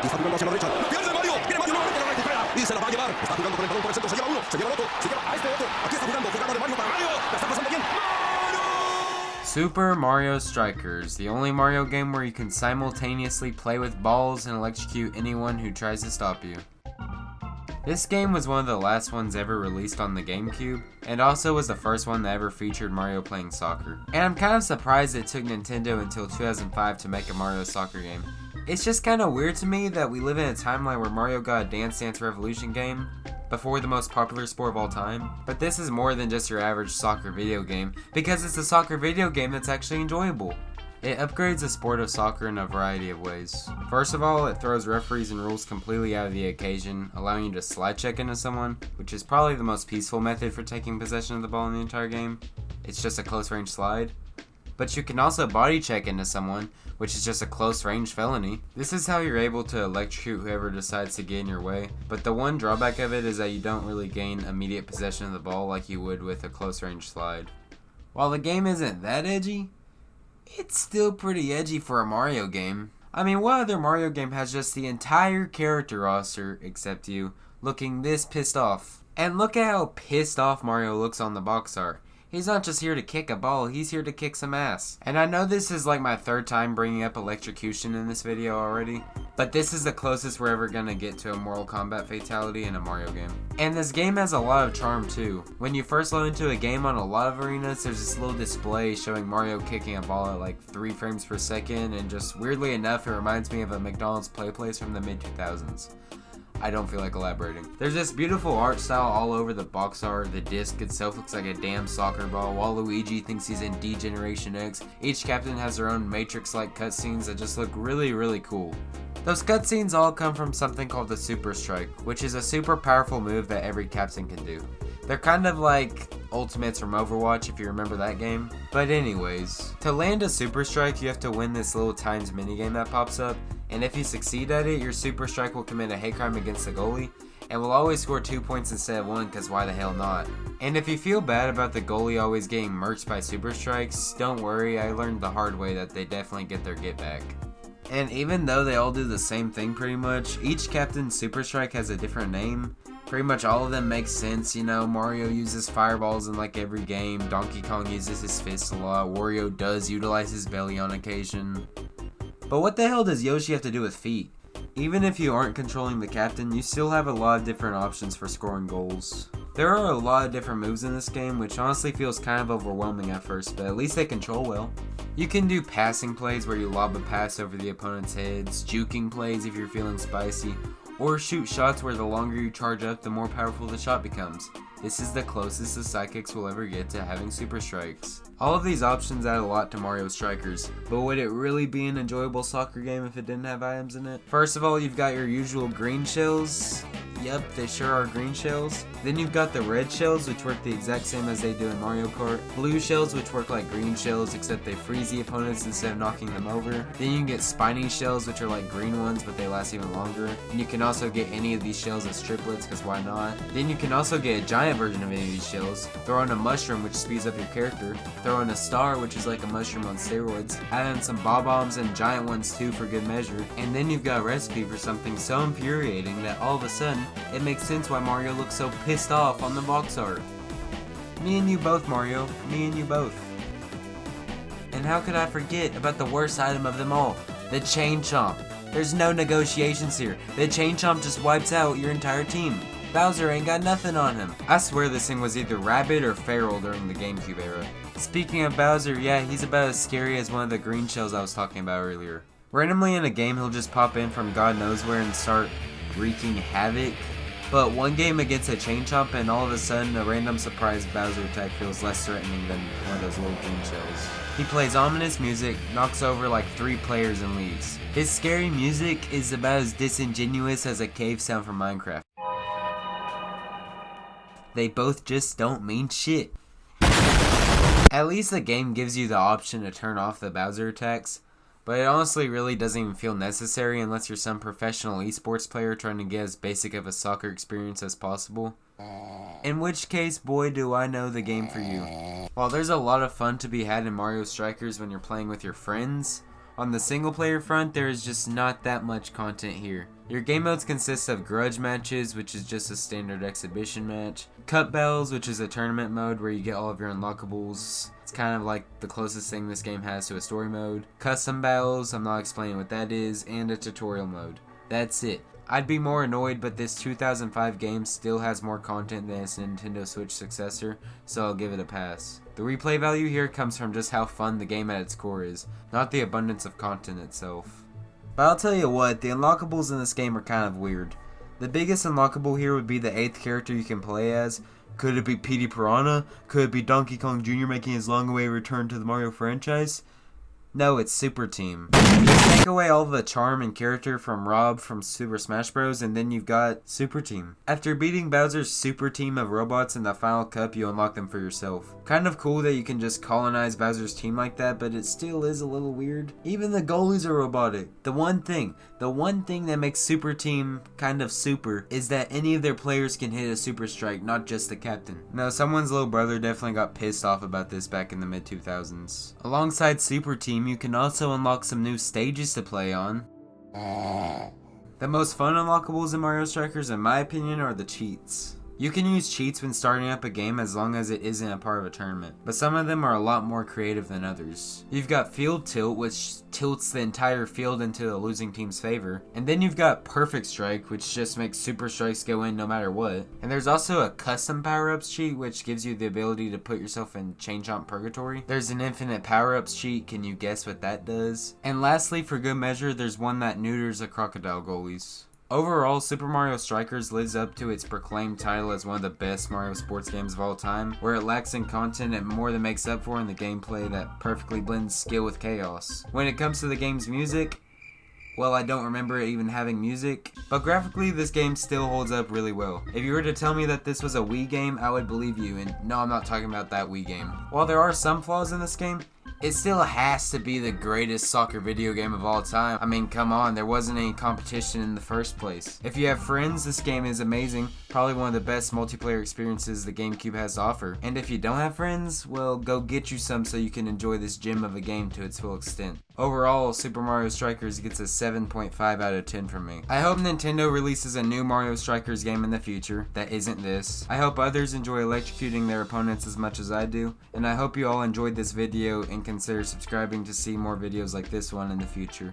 Y está jugando hacia la derecha. ¡La pierde Mario! ¡Viene Mario nuevamente! ¡La recupera! Y se la va a llevar. Está jugando con el balón por el centro. Se lleva uno. Se lleva otro. Se lleva a este otro. Aquí está jugando. Jugada de Mario para Mario. La está pasando bien. Super Mario Strikers, the only Mario game where you can simultaneously play with balls and electrocute anyone who tries to stop you. This game was one of the last ones ever released on the GameCube, and also was the first one that ever featured Mario playing soccer. And I'm kind of surprised it took Nintendo until 2005 to make a Mario soccer game. It's just kind of weird to me that we live in a timeline where Mario got a Dance Dance Revolution game before the most popular sport of all time. But this is more than just your average soccer video game, because it's a soccer video game that's actually enjoyable. It upgrades the sport of soccer in a variety of ways. First of all, it throws referees and rules completely out of the occasion, allowing you to slide check into someone, which is probably the most peaceful method for taking possession of the ball in the entire game. It's just a close range slide. But you can also body check into someone, which is just a close range felony. This is how you're able to electrocute whoever decides to get in your way, but the one drawback of it is that you don't really gain immediate possession of the ball like you would with a close range slide. While the game isn't that edgy, it's still pretty edgy for a Mario game. I mean, what other Mario game has just the entire character roster, except you, looking this pissed off? And look at how pissed off Mario looks on the box art. He's not just here to kick a ball, he's here to kick some ass. And I know this is like my third time bringing up electrocution in this video already, but this is the closest we're ever gonna get to a Mortal Kombat fatality in a Mario game. And this game has a lot of charm too. When you first load into a game on a lot of arenas, there's this little display showing Mario kicking a ball at like 3 frames per second, and just weirdly enough, it reminds me of a McDonald's play place from the mid-2000s. I don't feel like elaborating. There's this beautiful art style all over the box art. The disc itself looks like a damn soccer ball. Waluigi thinks he's in D-Generation X. Each captain has their own Matrix-like cutscenes that just look really, really cool. Those cutscenes all come from something called the Super Strike, which is a super powerful move that every captain can do. They're kind of like ultimates from Overwatch, if you remember that game. But anyways, to land a Super Strike, you have to win this little times minigame that pops up, and if you succeed at it, your Super Strike will commit a hate crime against the goalie, and will always score 2 points instead of 1, cause why the hell not? And if you feel bad about the goalie always getting murked by Super Strikes, don't worry, I learned the hard way that they definitely get their get back. And even though they all do the same thing pretty much, each captain's Super Strike has a different name. Pretty much all of them make sense, you know. Mario uses fireballs in like every game, Donkey Kong uses his fists a lot, Wario does utilize his belly on occasion. But what the hell does Yoshi have to do with feet? Even if you aren't controlling the captain, you still have a lot of different options for scoring goals. There are a lot of different moves in this game, which honestly feels kind of overwhelming at first, but at least they control well. You can do passing plays where you lob a pass over the opponent's heads, juking plays if you're feeling spicy, or shoot shots where the longer you charge up, the more powerful the shot becomes. This is the closest the Psychics will ever get to having Super Strikes. All of these options add a lot to Mario Strikers, but would it really be an enjoyable soccer game if it didn't have items in it? First of all, you've got your usual green shells. Yep, they sure are green shells. Then you've got the red shells, which work the exact same as they do in Mario Kart. Blue shells, which work like green shells, except they freeze the opponents instead of knocking them over. Then you can get spiny shells, which are like green ones, but they last even longer. And you can also get any of these shells as triplets, because why not? Then you can also get a giant version of any of these shells. Throw in a mushroom, which speeds up your character. Throw in a star, which is like a mushroom on steroids. Add in some bob-ombs and giant ones too for good measure. And then you've got a recipe for something so infuriating that all of a sudden, it makes sense why Mario looks so pissed off on the box art. Me and you both, Mario. Me and you both. And how could I forget about the worst item of them all? The Chain Chomp. There's no negotiations here. The Chain Chomp just wipes out your entire team. Bowser ain't got nothing on him. I swear this thing was either rabid or feral during the GameCube era. Speaking of Bowser, yeah, he's about as scary as one of the green shells I was talking about earlier. Randomly in a game, he'll just pop in from God knows where and start wreaking havoc. But one game against a Chain Chomp and all of a sudden a random surprise Bowser attack feels less threatening than one of those little green shells. He plays ominous music, knocks over like 3 players and leaves. His scary music is about as disingenuous as a cave sound from Minecraft. They both just don't mean shit. At least the game gives you the option to turn off the Bowser attacks, but it honestly really doesn't even feel necessary unless you're some professional esports player trying to get as basic of a soccer experience as possible. In which case, boy do I know the game for you. While there's a lot of fun to be had in Mario Strikers when you're playing with your friends, On the single player front, there is just not that much content here. Your game modes consist of grudge matches, which is just a standard exhibition match, cup battles, which is a tournament mode where you get all of your unlockables. It's kind of like the closest thing this game has to a story mode. Custom battles, I'm not explaining what that is, and a tutorial mode. That's it. I'd be more annoyed, but this 2005 game still has more content than its Nintendo Switch successor, so I'll give it a pass. The replay value here comes from just how fun the game at its core is, not the abundance of content itself. But I'll tell you what, the unlockables in this game are kind of weird. The biggest unlockable here would be the 8th character you can play as. Could it be Petey Piranha? Could it be Donkey Kong Jr. making his long-awaited return to the Mario franchise? No, it's Super Team. Just take away all the charm and character from Rob from Super Smash Bros. And then you've got Super Team. After beating Bowser's Super Team of robots in the final cup, you unlock them for yourself. Kind of cool that you can just colonize Bowser's team like that, but it still is a little weird. Even the goalies are robotic. The one thing that makes Super Team kind of super is that any of their players can hit a super strike, not just the captain. Now, someone's little brother definitely got pissed off about this back in the mid-2000s. Alongside Super Team, you can also unlock some new stages to play on. The most fun unlockables in Mario Strikers, in my opinion, are the cheats. You can use cheats when starting up a game as long as it isn't a part of a tournament, but some of them are a lot more creative than others. You've got Field Tilt, which tilts the entire field into the losing team's favor, and then you've got Perfect Strike, which just makes super strikes go in no matter what. And there's also a custom power-ups cheat, which gives you the ability to put yourself in Chain Chomp Purgatory. There's an infinite power-ups cheat, can you guess what that does? And lastly, for good measure, there's one that neuters the crocodile goalies. Overall, Super Mario Strikers lives up to its proclaimed title as one of the best Mario sports games of all time, where it lacks in content and more than makes up for in the gameplay that perfectly blends skill with chaos. When it comes to the game's music, well, I don't remember it even having music, but graphically this game still holds up really well. If you were to tell me that this was a Wii game, I would believe you, and no, I'm not talking about that Wii game. While there are some flaws in this game, it still has to be the greatest soccer video game of all time. I mean, come on, there wasn't any competition in the first place. If you have friends, this game is amazing. Probably one of the best multiplayer experiences the GameCube has to offer. And if you don't have friends, well, go get you some so you can enjoy this gem of a game to its full extent. Overall, Super Mario Strikers gets a 7.5 out of 10 from me. I hope Nintendo releases a new Mario Strikers game in the future that isn't this. I hope others enjoy electrocuting their opponents as much as I do. And I hope you all enjoyed this video and consider subscribing to see more videos like this one in the future.